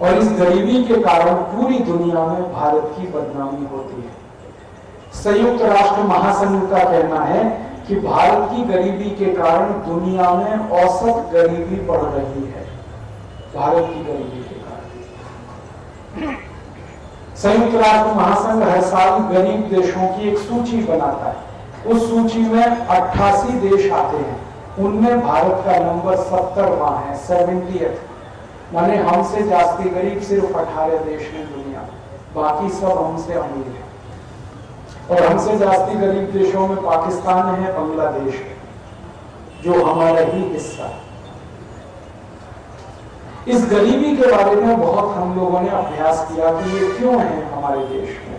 और इस गरीबी के कारण पूरी दुनिया में भारत की बदनामी होती है। संयुक्त राष्ट्र महासंघ का कहना है कि भारत की गरीबी के कारण दुनिया में औसत गरीबी बढ़ रही है। भारत की गरीबी के कारण संयुक्त राष्ट्र महासंघ हर साल गरीब देशों की एक सूची बनाता है। उस सूची में 88 देश आते हैं, उनमें भारत का नंबर 70वां है, 70th। माने हमसे जास्ती गरीब सिर्फ 18 देश हैं दुनिया में, बाकी सब हमसे अमीर है। और हमसे जास्ती गरीब देशों में पाकिस्तान है, बांग्लादेश है, जो हमारा ही हिस्सा है। इस गरीबी के बारे में बहुत हम लोगों ने अभ्यास किया कि ये क्यों है हमारे देश में।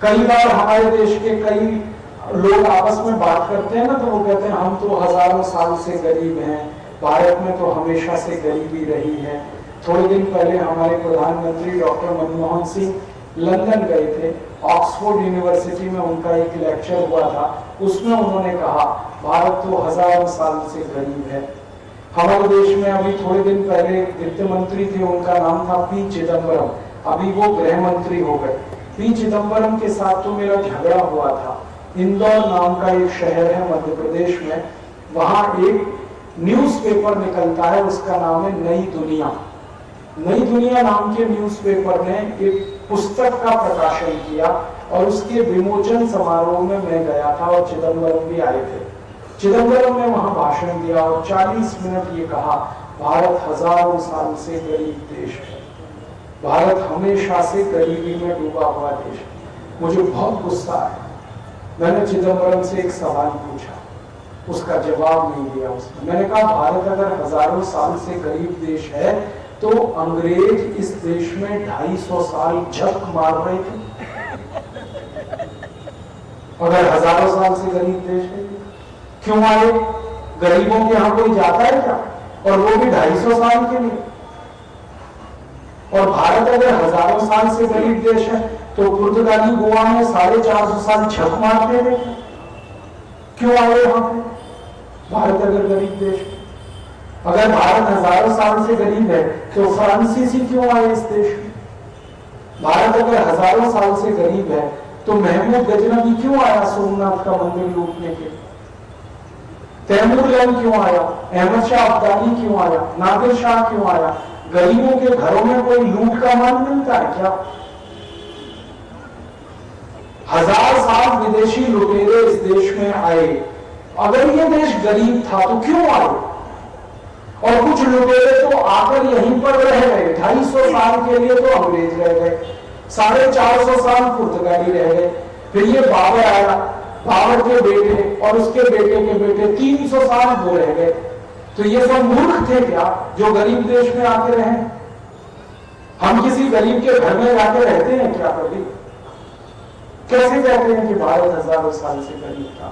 कई बार हमारे देश के कई लोग आपस में बात करते हैं ना, तो वो कहते हैं हम तो हजारों साल से गरीब हैं, भारत में तो हमेशा से गरीबी रही है। थोड़े दिन पहले हमारे प्रधानमंत्री डॉक्टर मनमोहन सिंह लंदन गए थे, ऑक्सफोर्ड यूनिवर्सिटी में उनका एक लेक्चर हुआ था, उसमें उन्होंने कहा भारत तो हजारों साल से गरीब है। हमारे देश में अभी थोड़े दिन पहले वित्त मंत्री थे, उनका नाम था पी चिदम्बरम, अभी वो गृह मंत्री हो गए। पी चिदम्बरम के साथ तो मेरा झगड़ा हुआ था। इंदौर नाम का एक शहर है मध्य प्रदेश में, वहां एक न्यूज़पेपर निकलता है, उसका नाम है नई दुनिया। नई दुनिया नाम के न्यूज़पेपर ने एक पुस्तक का प्रकाशन किया और उसके विमोचन समारोह में मैं गया था और चिदम्बरम भी आए थे। चिदम्बरम ने वहां भाषण दिया और 40 मिनट ये कहा भारत हजारों साल से गरीब देश है, भारत हमेशा से गरीबी में डूबा हुआ देश है। मुझे बहुत गुस्सा आया। मैंने चिदम्बरम से एक सवाल पूछा, उसका जवाब नहीं दिया उसने। मैंने कहा भारत अगर हजारों साल से गरीब देश है तो अंग्रेज इस देश में 250 साल झक मार रहे थे। अगर हजारों साल से गरीब देश है क्यों आए? गरीबों के यहां कोई जाता है क्या? और वो भी 250 साल के लिए। और भारत अगर हजारों साल से गरीब देश है तो पुर्तगाली गोवा में 450 साल झक मारते रहे, क्यों आए यहां पे? भारत अगर गरीब देश है, अगर भारत हजारों साल से गरीब है तो फ्रांसीसी क्यों आए इस देश में? भारत अगर हजारों साल से गरीब है तो महमूद गजनवी क्यों आया सोमनाथ का मंदिर लूटने के? तैमूर लैंड क्यों आया? अहमद शाह अब्दाली क्यों आया? नादिर शाह क्यों आया? गरीबों के घरों में कोई लूट का मान मिलता है क्या? 1000 साल विदेशी लुटेरे इस देश में आए, अगर ये देश गरीब था तो क्यों आए? और कुछ लुटेरे तो आकर यहीं पर रह गए, 250 साल के लिए तो अंग्रेज रह गए, 450 साल पुर्तगाली रह गए, फिर ये बाबर आया, बाबर के बेटे और उसके बेटे के बेटे 300 साल वो रह गए। तो ये सब मूर्ख थे क्या जो गरीब देश में आके रहे? हम किसी गरीब के घर में जाके रहते हैं क्या कभी? कैसे कहते हैं कि भारत हजारों साल से गरीब था?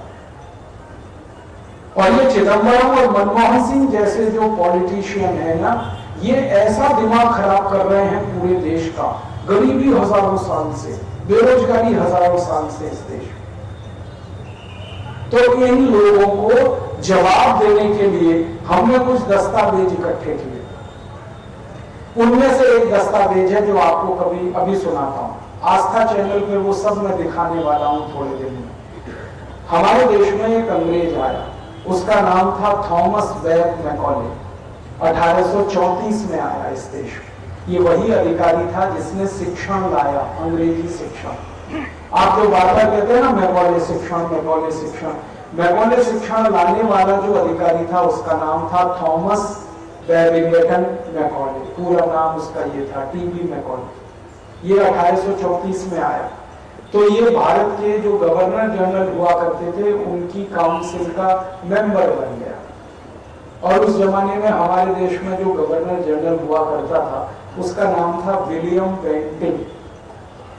और ये चिदम्बरम और मनमोहन सिंह जैसे जो पॉलिटिशियन है ना, ये ऐसा दिमाग खराब कर रहे हैं पूरे देश का। गरीबी हजारों साल से, बेरोजगारी हजारों साल से इस देश में। तो इन लोगों को जवाब देने के लिए हमने कुछ दस्तावेज इकट्ठे किए। उनमें से एक दस्तावेज है जो आपको कभी अभी सुनाता हूं, आस्था चैनल पे वो सब मैं दिखाने वाला हूं थोड़े दिन में। हमारे देश में एक अंग्रेज आया, उसका नाम था थॉमस वेब मैकॉले। 1834 में आया इस देश में। ये वही अधिकारी था जिसने शिक्षण लाया, अंग्रेजी शिक्षण। आप जो बार बार कहते हैं ना मैकॉले शिक्षण, मैकॉले शिक्षण, मैकॉले शिक्षण लाने वाला जो अधिकारी था उसका नाम था थॉमस बेबिंगटन मैकॉले। पूरा नाम उसका ये था, टीबी मैकॉले। ये 1834 में आया। तो ये भारत के जो गवर्नर जनरल हुआ करते थे उनकी काउंसिल का मेंबर बन गया। और उस जमाने में हमारे देश में जो गवर्नर जनरल हुआ करता था उसका नाम था विलियम बेंटिंग।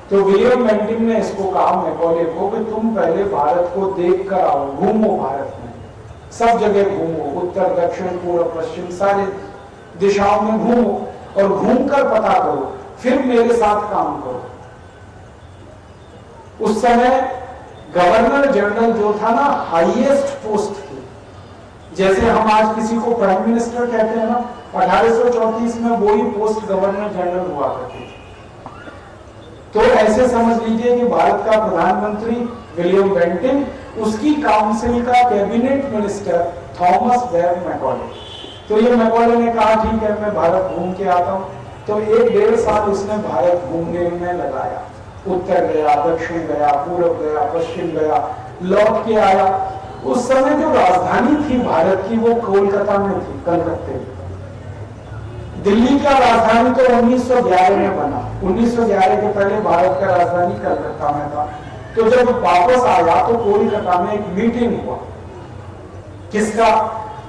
तो विलियम बेंटिंग ने इसको कहा मैकॉले को कि तुम पहले भारत को देख कर आओ, घूमो भारत में, सब जगह घूमो, उत्तर दक्षिण पूर्व पश्चिम सारे दिशाओं में घूमो और घूमकर पता करो, फिर मेरे साथ काम करो। उस समय गवर्नर जनरल जो था ना, हाईएस्ट पोस्ट थी। जैसे हम आज किसी को प्राइम मिनिस्टर कहते हैं ना, 1834 में वो ही पोस्ट गवर्नर जनरल हुआ करती थी। तो ऐसे समझ लीजिए कि भारत का प्रधानमंत्री विलियम बेंटिंग, उसकी काउंसिल का cabinet minister Thomas web Macaulay. तो ये मैकॉले ने कहा ठीक है मैं भारत घूम के आता हूँ। तो 1-1.5 साल उसने भारत घूमने में लगाया, उत्तर गया, दक्षिण गया, पूर्व गया, पश्चिम गया, लौट के आया। उस समय जो राजधानी थी भारत की वो कोलकाता में थी, कलकत्ते में। दिल्ली का राजधानी तो 1911 में बना, 1911 के पहले भारत का राजधानी कलकत्ता में था। तो जब वापस आया तो कोलकाता में एक मीटिंग हुआ, किसका?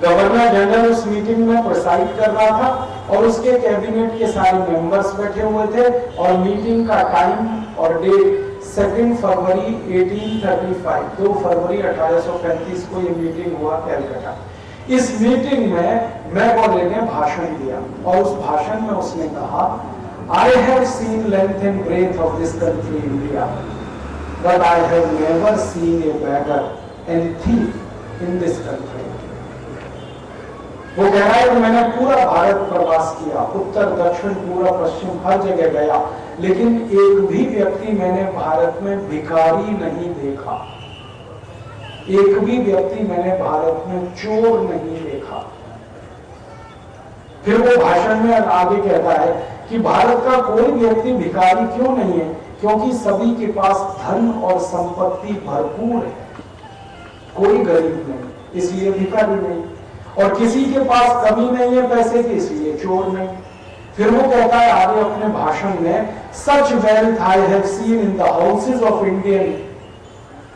गवर्नर जनरल उस मीटिंग में प्रिसाइड कर रहा था और उसके कैबिनेट के सारे मेंबर्स बैठे हुए थे और मीटिंग का टाइम और डेट 2 फरवरी 1835, 2 फरवरी 1835 को ये मीटिंग हुआ कलकत्ता। इस मीटिंग में मैकॉले ने भाषण दिया और उस भाषण में उसने कहा, I have seen length and breadth of this country India, but I have never seen a beggar and thief in this country. वो कह रहा है कि मैंने पूरा भारत प्रवास किया, उत्तर दक्षिण पूरा पश्चिम हर जगह गया, लेकिन एक भी व्यक्ति मैंने भारत में भिखारी नहीं देखा, एक भी व्यक्ति मैंने भारत में चोर नहीं देखा। फिर वो भाषण में आगे कहता है कि भारत का कोई व्यक्ति भिखारी क्यों नहीं है? क्योंकि सभी के पास धन और संपत्ति भरपूर है, कोई गरीब नहीं इसलिए भिखारी नहीं, और किसी के पास कमी नहीं है पैसे की इसलिए चोर नहीं। फिर वो कहता है आगे अपने भाषण में, सच wealth I have seen in the houses of Indian.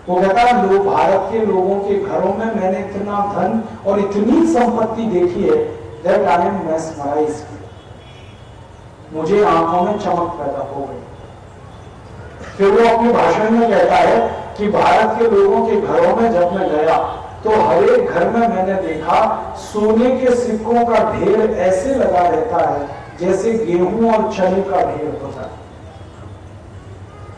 वो कहता है लोग, भारत के लोगों के घरों में मैंने इतना धन और इतनी संपत्ति देखी है, दैट आई एम मेस्मराइज्ड, मुझे आंखों में चमक पैदा हो गई। फिर वो अपने भाषण में कहता है कि भारत के लोगों के घरों में जब मैं गया तो हर एक घर में मैंने देखा सोने के सिक्कों का ढेर ऐसे लगा रहता है जैसे गेहूं और चने का ढेर होता है।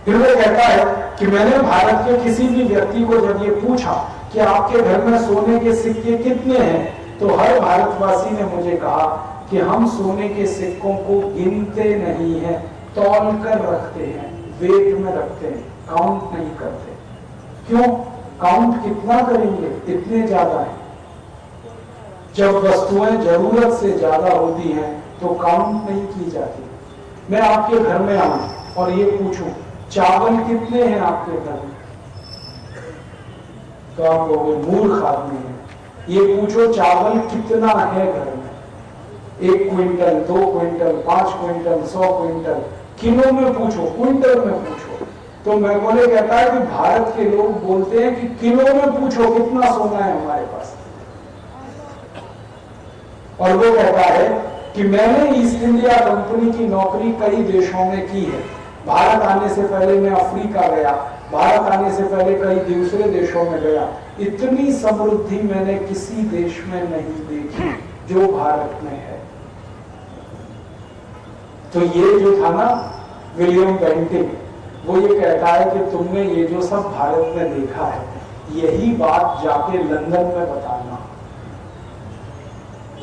फिर वो कहता है कि मैंने भारत के किसी भी व्यक्ति को जब ये पूछा कि आपके घर में सोने के सिक्के कितने हैं, तो हर भारतवासी ने मुझे कहा कि हम सोने के सिक्कों को गिनते नहीं हैं, तौल कर रखते हैं, वेट में रखते हैं, काउंट नहीं करते। क्यों? काउंट कितना करेंगे, इतने ज्यादा है। जब वस्तुएं जरूरत से ज्यादा होती हैं तो काउंट नहीं की जाती। मैं आपके घर में आऊं और ये पूछूं चावल कितने हैं आपके घर में, तो आप कहोगे मूर्ख आदमी है। ये पूछो चावल कितना है घर में, 1 quintal, 2 quintal, 5 quintal, 100 quintal, kilo में पूछो, क्विंटल में पूछो। तो मैकॉले कहता है कि भारत के लोग बोलते हैं कि किलो में पूछो कितना सोना है हमारे पास। और वो कहता है कि मैंने ईस्ट इंडिया कंपनी की नौकरी कई देशों में की है। भारत आने से पहले मैं अफ्रीका गया, भारत आने से पहले कई दूसरे देशों में गया। इतनी समृद्धि मैंने किसी देश में नहीं देखी जो भारत में है। तो ये जो था ना विलियम बेंटिंग, वो ये कहता है कि तुमने ये जो सब भारत में देखा है, यही बात जाके लंदन में बताना।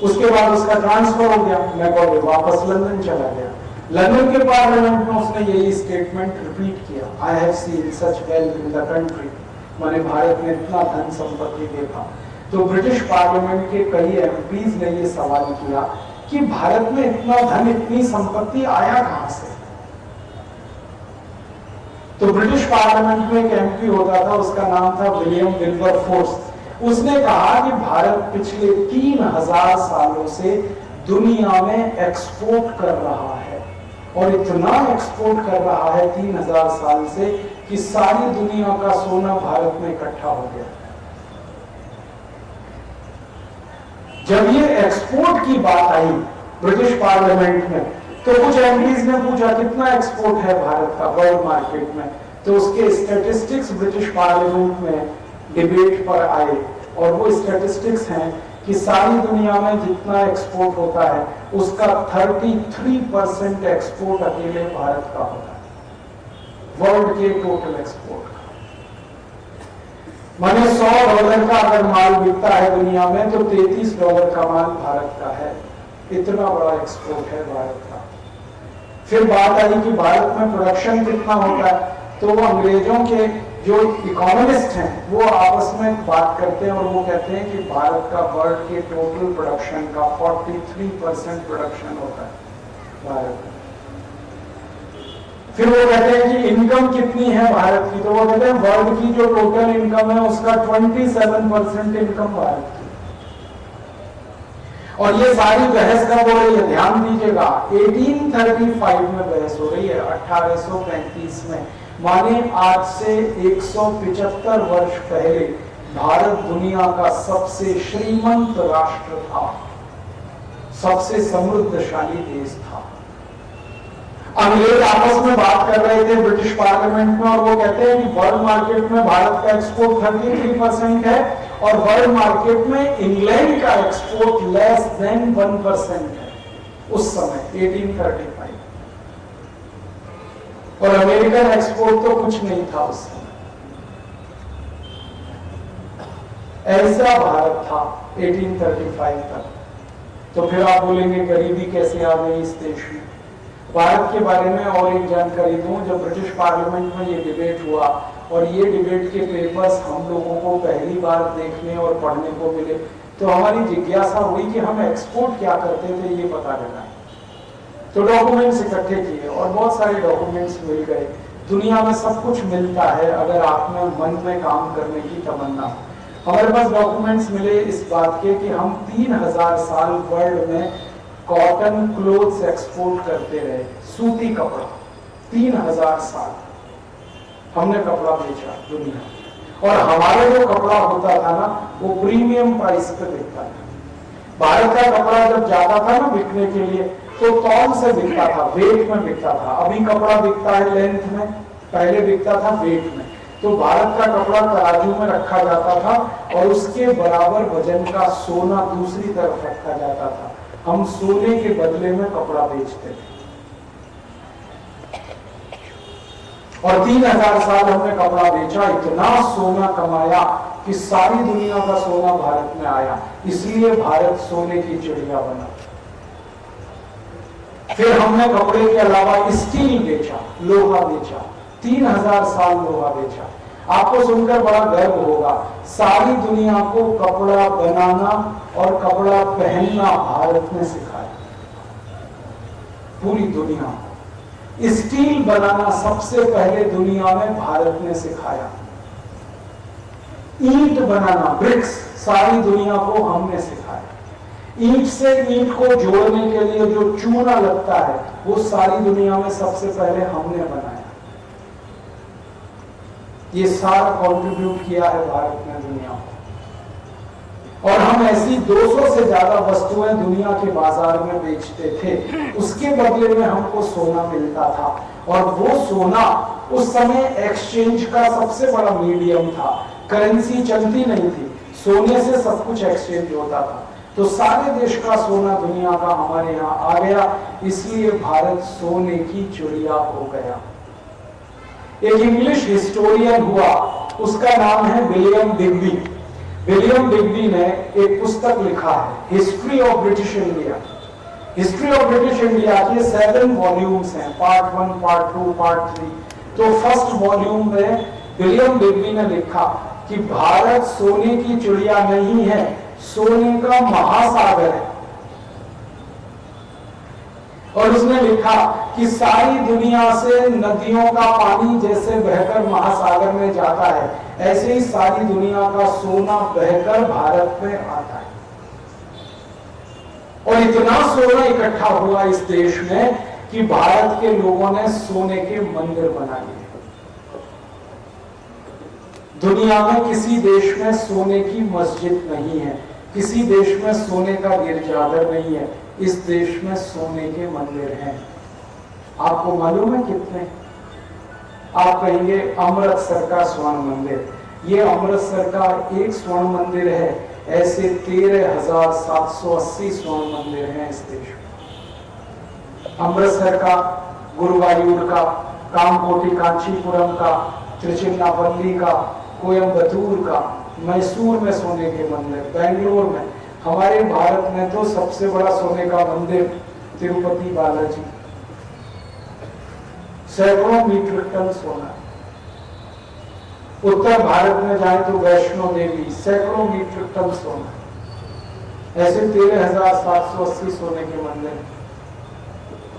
उसके बाद उसका ट्रांसफर हो गया, मैकॉले वापस लंदन चला गया। लंदन के पार्लियामेंट में उसने यही स्टेटमेंट रिपीट किया, I have seen such wealth in the country, मैंने भारत में इतना धन संपत्ति देखा। तो ब्रिटिश पार्लियामेंट के कई एमपीज ने ये सवाल किया कि भारत में इतना धन, इतनी संपत्ति आया कहां से? तो ब्रिटिश पार्लियामेंट में एक एमपी होता था, उसका नाम था विलियम विल्बरफोर्स। उसने कहा कि भारत पिछले 3000 सालों से दुनिया में एक्सपोर्ट कर रहा है, और इतना एक्सपोर्ट कर रहा है 3000 साल से कि सारी दुनिया का सोना भारत में इकट्ठा हो गया। जब ये एक्सपोर्ट की बात आई ब्रिटिश पार्लियामेंट में, तो कुछ एमपीज ने पूछा कितना एक्सपोर्ट है भारत का वर्ल्ड मार्केट में, तो उसके स्टैटिस्टिक्स ब्रिटिश पार्लियामेंट में डिबेट पर आए, और वो स्टैटिस्टिक्स हैं कि सारी दुनिया में जितना एक्सपोर्ट होता है उसका 33% एक्सपोर्ट अकेले भारत का होता है, वर्ल्ड के टोटल एक्सपोर्ट का। माने $100 का अगर माल बिकता है दुनिया में तो $33 का माल भारत का है। इतना बड़ा एक्सपोर्ट है भारत का। फिर बात आई कि भारत में प्रोडक्शन कितना होता है, तो वो अंग्रेजों के जो इकोनॉमिस्ट हैं वो आपस में बात करते हैं और वो कहते हैं कि भारत का वर्ल्ड के टोटल प्रोडक्शन का 43% प्रोडक्शन होता है भारत में। फिर वो कहते हैं कि इनकम कितनी है भारत की, तो वो कहते हैं वर्ल्ड की जो टोटल इनकम है उसका 27% इनकम भारत की। और ये सारी बहस कब हो रही है, ध्यान दीजिएगा, 1835 में बहस हो रही है, 1835 में। माने आज से 175 वर्ष पहले भारत दुनिया का सबसे श्रीमंत राष्ट्र था, सबसे समृद्धशाली देश था। अंग्रेज आपस में बात कर रहे थे ब्रिटिश पार्लियामेंट में और वो कहते हैं कि वर्ल्ड मार्केट में भारत का एक्सपोर्ट 33% है और वर्ल्ड मार्केट में इंग्लैंड का एक्सपोर्ट लेस देन 1% है उस समय 1835। और अमेरिकन एक्सपोर्ट तो कुछ नहीं था उस समय। ऐसा भारत था 1835 तक। तो फिर आप बोलेंगे गरीबी कैसे आ गई इस देश में। भारत के बारे में और एक जानकारी दूं, जब ब्रिटिश पार्लियामेंट में ये डिबेट हुआ और ये डिबेट के पेपर्स हम लोगों को पहली बार देखने और पढ़ने को मिले, तो हमारी जिज्ञासा हुई कि हम एक्सपोर्ट क्या करते थे ये पता लगा। तो डॉक्यूमेंट्स इकट्ठे किए और बहुत सारे डॉक्यूमेंट्स मिल गए। दुनिया में सब कुछ मिलता है अगर आप में मन में काम करने की तमन्ना। हमारे पास डॉक्यूमेंट्स मिले इस बात के कि हम 3000 साल वर्ल्ड में कॉटन क्लोथ्स एक्सपोर्ट करते रहे, सूती कपड़ा। 3000 साल हमने कपड़ा बेचा दुनिया में। और हमारा जो कपड़ा होता था ना वो प्रीमियम प्राइस पे बिकता था। भारत का कपड़ा जब जाता था ना बिकने के लिए तो तौल से बिकता था, वेट में बिकता था। अभी कपड़ा बिकता है लेंथ में, पहले बिकता था वेट में। तो भारत का कपड़ा तराजू में रखा जाता था और उसके बराबर वजन का सोना दूसरी तरफ रखा जाता था। हम सोने के बदले में कपड़ा बेचते थे। और 3000 साल हमने कपड़ा बेचा, इतना सोना कमाया कि सारी दुनिया का सोना भारत में आया, इसलिए भारत सोने की चिड़िया बना। फिर हमने कपड़े के अलावा स्टील बेचा, लोहा बेचा, 3000 साल लोहा बेचा। आपको सुनकर बड़ा गर्व होगा, सारी दुनिया को कपड़ा बनाना और कपड़ा पहनना भारत ने सिखाया। पूरी दुनिया स्टील बनाना सबसे पहले दुनिया में भारत ने सिखाया। ईंट बनाना, ब्रिक्स, सारी दुनिया को हमने सिखाया। ईंट से ईंट को जोड़ने के लिए जो चूना लगता है वो सारी दुनिया में सबसे पहले हमने बनाया। ये सारा कंट्रीब्यूट किया है भारत ने दुनिया को। और हम ऐसी 200 से ज्यादा वस्तुएं दुनिया के बाजार में बेचते थे, उसके बदले में हमको सोना मिलता था। और वो सोना उस समय एक्सचेंज का सबसे बड़ा मीडियम था। करेंसी चलती नहीं थी, सोने से सब कुछ एक्सचेंज होता था। तो सारे देश का सोना दुनिया का हमारे यहाँ आ गया, इसलिए भारत सोने की चिड़िया हो गया। एक इंग्लिश हिस्टोरियन हुआ, उसका नाम है विलियम डिग्बी। विलियम डिग्बी ने एक पुस्तक लिखा है, history of British India. History of British India के 7 वॉल्यूम्स हैं, पार्ट 1, पार्ट 2, पार्ट 3। तो फर्स्ट वॉल्यूम में विलियम डिग्बी ने लिखा कि भारत सोने की चिड़िया नहीं है, सोने का महासागर है। और उसने लिखा कि सारी दुनिया से नदियों का पानी जैसे बहकर महासागर में जाता है, ऐसे ही सारी दुनिया का सोना बहकर भारत में आता है। और इतना सोना इकट्ठा हुआ इस देश में कि भारत के लोगों ने सोने के मंदिर बना लिए। दुनिया में किसी देश में सोने की मस्जिद नहीं है, किसी देश में सोने का गिरजाघर नहीं है, इस देश में सोने के मंदिर हैं। आपको मालूम है कितने? आप कहेंगे अमृतसर का स्वर्ण मंदिर। ये अमृतसर का एक स्वर्ण मंदिर है, ऐसे 13,780 स्वर्ण मंदिर हैं इस देश में। अमृतसर का, गुरुवायूर का, कामकोटी कांचीपुरम का, त्रिचिन्नापल्ली का, कोयम्बतूर का, मैसूर में सोने के मंदिर, बेंगलोर में, हमारे भारत में तो सबसे बड़ा सोने का मंदिर तिरुपति बालाजी, सैकड़ों मीट्रिक टन सोना। उत्तर भारत में जाए तो वैष्णो देवी, सैकड़ों मीट्रिक टन सोना। ऐसे 13,780 सोने के मंदिर।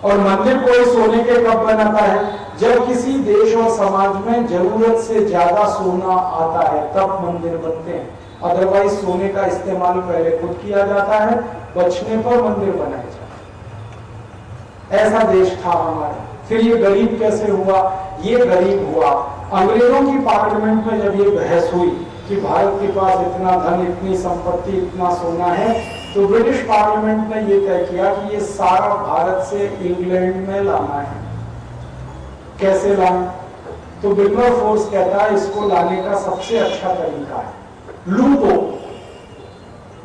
और मंदिर कोई सोने के कब बनाता है? जब किसी देश और समाज में जरूरत से ज्यादा सोना आता है तब मंदिर बनते हैं। अदरवाइज सोने का इस्तेमाल पहले खुद किया जाता है, बचने पर मंदिर बनाए जाते। ऐसा देश था हमारा। फिर ये गरीब कैसे हुआ? ये गरीब हुआ अंग्रेजों की पार्लियामेंट में जब ये बहस हुई कि भारत के पास इतना धन, इतनी संपत्ति, इतना सोना है, तो ब्रिटिश पार्लियामेंट ने ये तय किया कि ये सारा भारत से इंग्लैंड में लाना है। कैसे लाएं? तो बिल्कुल फोर्स कहता है इसको लाने का सबसे अच्छा तरीका है लूटो,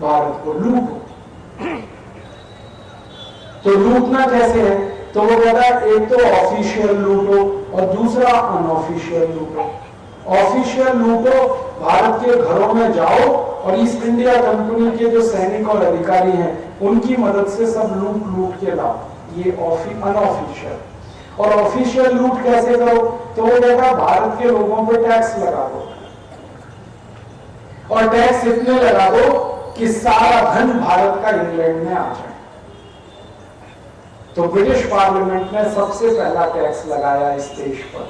भारत को लूटो। तो लूटना कैसे है? तो वो कहता है एक तो ऑफिशियल लूटो और दूसरा अनऑफिशियल लूटो। ऑफिशियल लूटो, भारत के घरों में जाओ और ईस्ट इंडिया कंपनी के जो सैनिक और अधिकारी हैं उनकी मदद से सब लूट के लाओ। ये अनऑफिशियल। और ऑफिशियल लूट कैसे करो? तो वो कहता भारत के लोगों पे टैक्स लगा दो और टैक्स इतने लगा दो कि सारा धन भारत का इंग्लैंड में आ जाए। तो ब्रिटिश पार्लियामेंट ने सबसे पहला टैक्स लगाया इस देश पर,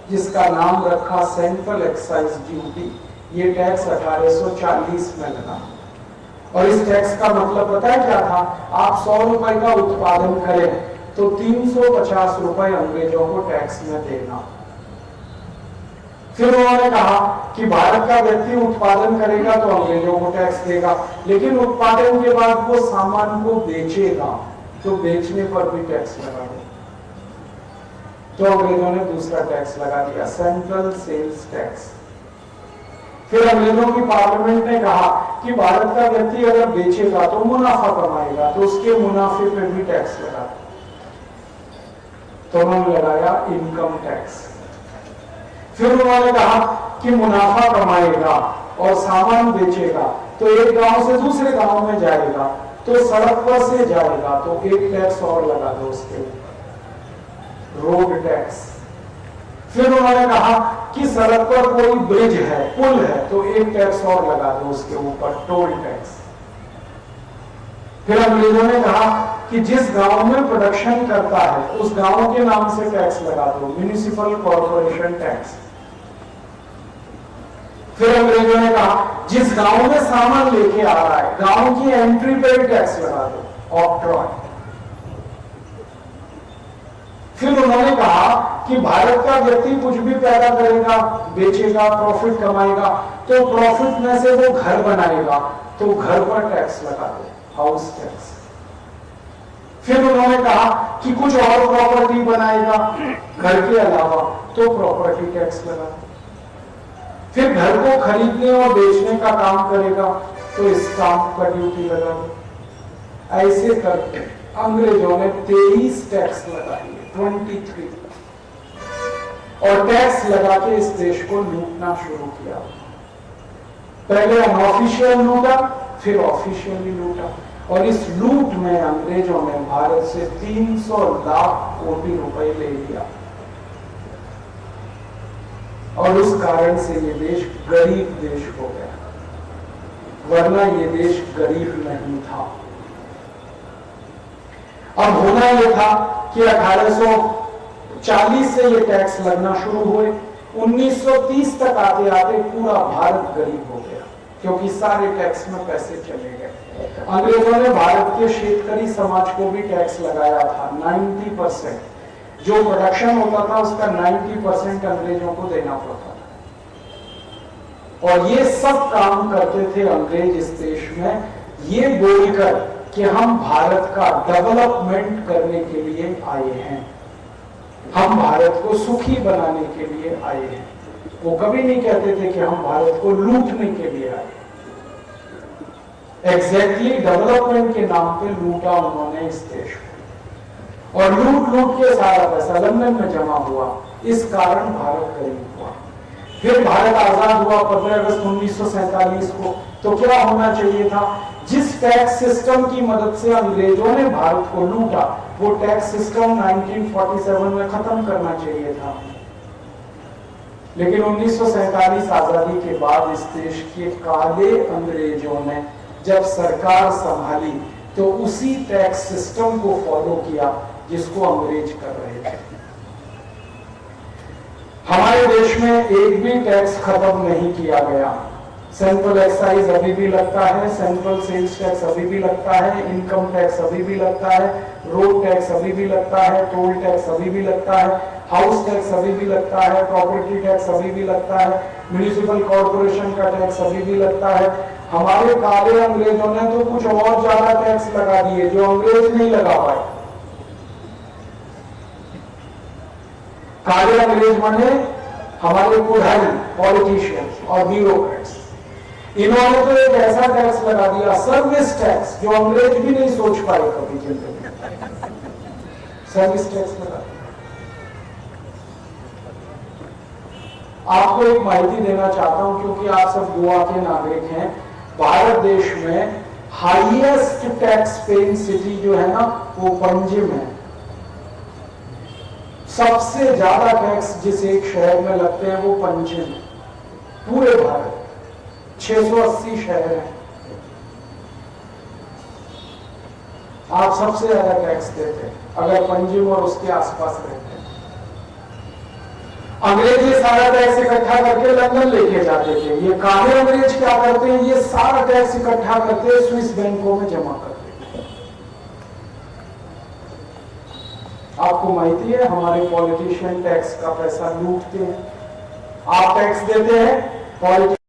जिसका नाम रखा सेंट्रल एक्साइज ड्यूटी। ये टैक्स 1840 में लगा। और इस टैक्स का मतलब पता है क्या था? आप 100 रुपए का उत्पादन करें तो 350 रुपए अंग्रेजों को टैक्स में देना। फिर उन्होंने कहा कि भारत का व्यक्ति उत्पादन करेगा तो अंग्रेजों को टैक्स देगा, लेकिन उत्पादन के बाद वो सामान को बेचेगा तो बेचने पर भी टैक्स लगा दो। तो अंग्रेजों ने दूसरा टैक्स लगा दिया, सेंट्रल सेल्स टैक्स। फिर अंग्रेजों की पार्लियामेंट ने कहा कि भारत का व्यक्ति अगर बेचेगा तो मुनाफा कमाएगा, तो उसके मुनाफे पे भी टैक्स लगा दो। तो उन्होंने लगाया इनकम टैक्स। फिर उन्होंने कहा कि मुनाफा कमाएगा और सामान बेचेगा तो एक गांव से दूसरे गांव में जाएगा, तो सड़क पर से जाएगा तो एक टैक्स और लगा दो उसके ऊपर, रोड टैक्स। फिर उन्होंने कहा कि सड़क पर कोई ब्रिज है, पुल है, तो एक टैक्स और लगा दो उसके ऊपर, टोल टैक्स। फिर अंग्रेजों ने कहा कि जिस गांव में प्रोडक्शन करता है उस गांव के नाम से टैक्स लगा दो, म्युनिसिपल कॉर्पोरेशन टैक्स। फिर अंग्रेजों ने कहा जिस गांव में सामान लेके आ रहा है गांव की एंट्री पे टैक्स लगा दो, ऑक्ट्रॉय। फिर उन्होंने कहा कि भारत का व्यक्ति कुछ भी पैदा करेगा, बेचेगा, प्रॉफिट कमाएगा, तो प्रॉफिट में से वो घर बनाएगा तो घर पर टैक्स लगा दो, हाउस टैक्स। फिर उन्होंने कहा कि कुछ और प्रॉपर्टी बनाएगा घर के अलावा तो प्रॉपर्टी टैक्स लगा दो। फिर घर को खरीदने और बेचने का काम करेगा तो स्टाम्प का ड्यूटी लगा दो। ऐसे करके अंग्रेजों ने 23 टैक्स लगा दिए, 23, और टैक्स लगा के इस देश को लूटना शुरू किया। पहले अनऑफिशियल लूटा, फिर ऑफिशियली लूटा, और इस लूट में अंग्रेजों ने भारत से 300 लाख कोटी रुपए ले लिया। और उस कारण से ये देश गरीब देश हो गया, वरना ये देश गरीब नहीं था। अब होना यह था कि 1840 से ये टैक्स लगना शुरू हुए, 1930 तक आते आते पूरा भारत गरीब हो गया, क्योंकि सारे टैक्स में पैसे चले गए। अंग्रेजों ने भारत के शेतकरी समाज को भी टैक्स लगाया था, 90%। जो प्रोडक्शन होता था उसका 90% अंग्रेजों को देना पड़ता था। और ये सब काम करते थे अंग्रेज इस देश में, ये बोलकर कि हम भारत का डेवलपमेंट करने के लिए आए हैं, हम भारत को सुखी बनाने के लिए आए हैं। वो कभी नहीं कहते थे कि हम भारत को लूटने के लिए आए। एग्जैक्टली डेवलपमेंट के नाम पे लूटा उन्होंने इस देश को, और लूट के सारा पैसा लंदन में जमा हुआ, इस कारण भारत गरीब हुआ। फिर भारत आजाद हुआ 15 अगस्त 1947 को, तो क्या होना चाहिए था? जिस टैक्स सिस्टम की मदद से अंग्रेजों ने भारत को लूटा, वो टैक्स सिस्टम 1947 में खत्म करना चाहिए था। लेकिन 1947 आजादी के बाद इस देश के काले अंग्रेजों ने जब सरकार संभाली तो उसी टैक्स सिस्टम को फॉलो किया जिसको अंग्रेज कर रहे थे। हमारे देश में एक भी टैक्स खत्म नहीं किया गया। सेंट्रल एक्साइज अभी भी लगता है, सेंट्रल सेल्स टैक्स अभी भी लगता है, इनकम टैक्स अभी भी लगता है, रोड टैक्स अभी भी लगता है, टोल टैक्स अभी भी लगता है, हाउस टैक्स अभी भी लगता है, प्रॉपर्टी टैक्स अभी भी लगता है, म्युनिसिपल कॉर्पोरेशन का टैक्स अभी भी लगता है। हमारे काले अंग्रेजों ने तो कुछ और ज्यादा टैक्स लगा दिए जो अंग्रेज नहीं लगा पाए। काले अंग्रेज माने हमारे पुढ़ारी, पॉलिटिशियंस और ब्यूरोक्रेट्स। इन्होंने तो एक ऐसा टैक्स लगा दिया, सर्विस टैक्स, जो अंग्रेज भी नहीं सोच पाए कभी जिंदगी में। सर्विस टैक्स लगा दिया। आपको एक माहिती देना चाहता हूं क्योंकि आप सब गोवा के नागरिक हैं। भारत देश में हाईएस्ट टैक्स पेइंग सिटी जो है ना, वो पंजिम है। सबसे ज्यादा टैक्स जिस एक शहर में लगते हैं वो पंजिम है। पूरे भारत 680 शहर हैं, आप सबसे ज्यादा टैक्स देते हैं अगर पंजिम और उसके आसपास रहते हैं। अंग्रेज ये सारा टैक्स इकट्ठा करके लंदन लेके जाते थे। ये काले अंग्रेज क्या करते हैं? ये सारा टैक्स इकट्ठा करके स्विस बैंकों में जमा करते हैं। आपको माहिती है हमारे पॉलिटिशियन टैक्स का पैसा लूटते हैं। आप टैक्स देते हैं, पॉलिटिशियन